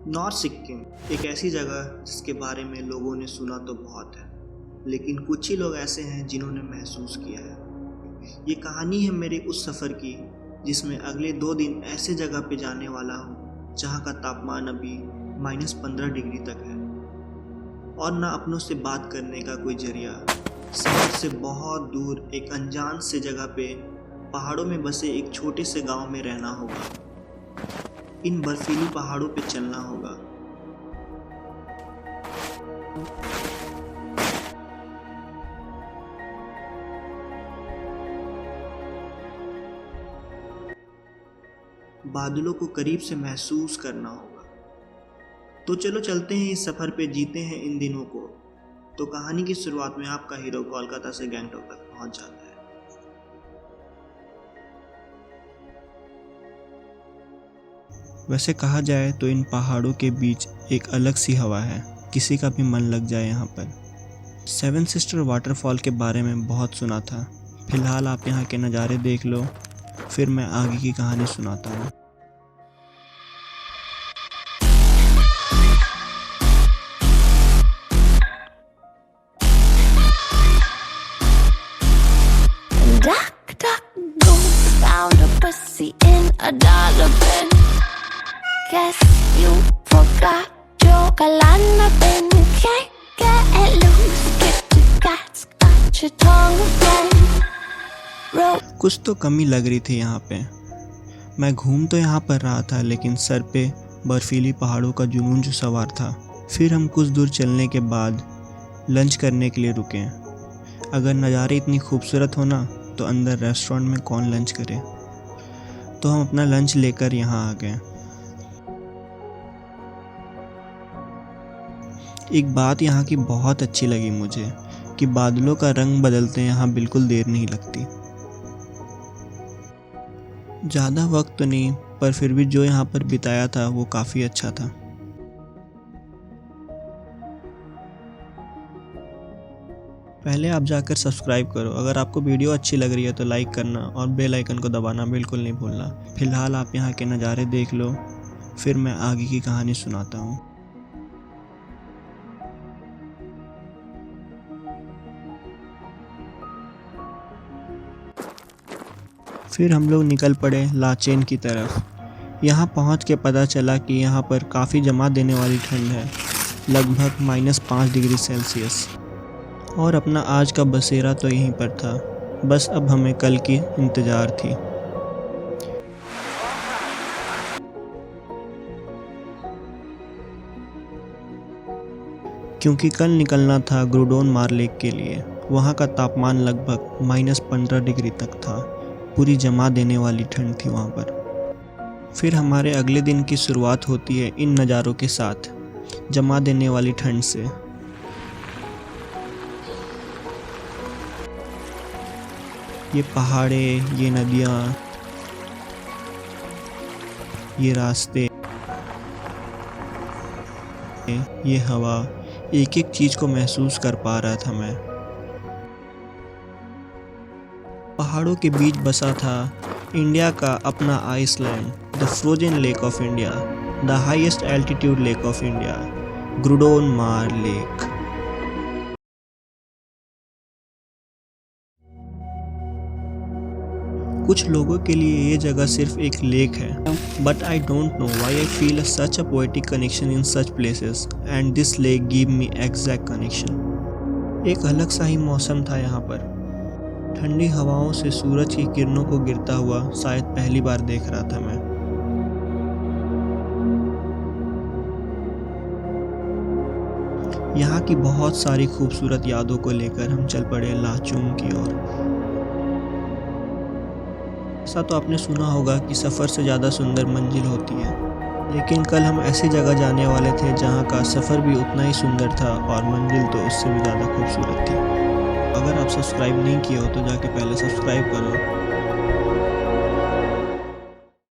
North Sikkim एक ऐसी जगह जिसके बारे में लोगों ने सुना तो बहुत है, लेकिन कुछ ही लोग ऐसे हैं जिन्होंने महसूस किया है। ये कहानी है मेरे उस सफ़र की जिसमें अगले 2 दिन ऐसे जगह पे जाने वाला हूँ जहाँ का तापमान अभी -15 डिग्री तक है और ना अपनों से बात करने का कोई जरिया। शहर से बहुत दूर एक अनजान से जगह पे पहाड़ों में बसे एक छोटे से गांव में रहना होगा। इन बर्फीली पहाड़ों पे चलना होगा। बादलों को करीब से महसूस करना होगा। तो चलो चलते हैं इस सफर पे, जीते हैं इन दिनों को। तो कहानी की शुरुआत में आपका हीरो कोलकाता से गैंगटॉक तक पहुंच जाता है। वैसे कहा जाए तो इन पहाड़ों के बीच एक अलग सी हवा है, किसी का भी मन लग जाए यहाँ पर। 7 सिस्टर वाटरफॉल के बारे में बहुत सुना था। फिलहाल आप यहाँ के नज़ारे देख लो, फिर मैं आगे की कहानी सुनाता हूँ। Duck, duck, goose, found a pussy in a dollar bin. Guess you forgot your Galana bin. Can't get loose, get your guts, got your tongue again. कुछ तो कमी लग रही थी यहाँ पे। मैं घूम तो यहाँ पर रहा था, लेकिन सर पे बर्फीली पहाड़ों का जुनून जो सवार था। फिर हम कुछ दूर चलने के बाद लंच करने के लिए रुके। अगर नज़ारे इतनी खूबसूरत हो ना, तो अंदर रेस्टोरेंट में कौन लंच करे। तो हम अपना लंच लेकर यहाँ आ गए। एक बात यहाँ की बहुत अच्छी लगी मुझे कि बादलों का रंग बदलते यहाँ बिल्कुल देर नहीं लगती। ज़्यादा वक्त तो नहीं, पर फिर भी जो यहाँ पर बिताया था वो काफ़ी अच्छा था। पहले आप जाकर सब्सक्राइब करो। अगर आपको वीडियो अच्छी लग रही है तो लाइक करना और बेल आइकन को दबाना बिल्कुल नहीं भूलना। फिलहाल आप यहाँ के नज़ारे देख लो, फिर मैं आगे की कहानी सुनाता हूँ। फिर हम लोग निकल पड़े लाचेन की तरफ। यहाँ पहुँच के पता चला कि यहाँ पर काफ़ी जमा देने वाली ठंड है, लगभग -5 डिग्री सेल्सियस। और अपना आज का बसेरा तो यहीं पर था, बस अब हमें कल की इंतज़ार थी। क्योंकि कल निकलना था ग्रुडोन मार लेक के लिए। वहाँ का तापमान लगभग -15 डिग्री तक था। पूरी जमा देने वाली ठंड थी वहाँ पर। फिर हमारे अगले दिन की शुरुआत होती है इन नज़ारों के साथ, जमा देने वाली ठंड से। ये पहाड़ें, ये नदियाँ, ये रास्ते, ये हवा, एक एक चीज़ को महसूस कर पा रहा था मैं। पहाड़ों के बीच बसा था इंडिया का अपना Iceland, the frozen lake of India, the highest altitude lake of India, Gurudongmar lake. कुछ लोगों के लिए ये जगह सिर्फ एक लेक है, but I don't know why I feel such a poetic connection in such places, and this lake give me exact connection. एक अलग सा ही मौसम था यहाँ पर। ठंडी हवाओं से सूरज की किरणों को गिरता हुआ शायद पहली बार देख रहा था मैं। यहाँ की बहुत सारी खूबसूरत यादों को लेकर हम चल पड़े लाचुंग की ओर। ऐसा तो आपने सुना होगा कि सफ़र से ज़्यादा सुंदर मंजिल होती है, लेकिन कल हम ऐसी जगह जाने वाले थे जहाँ का सफ़र भी उतना ही सुंदर था और मंजिल तो उससे भी ज़्यादा खूबसूरत थी। अगर आप सब्सक्राइब नहीं किए हो तो जाके पहले सब्सक्राइब करो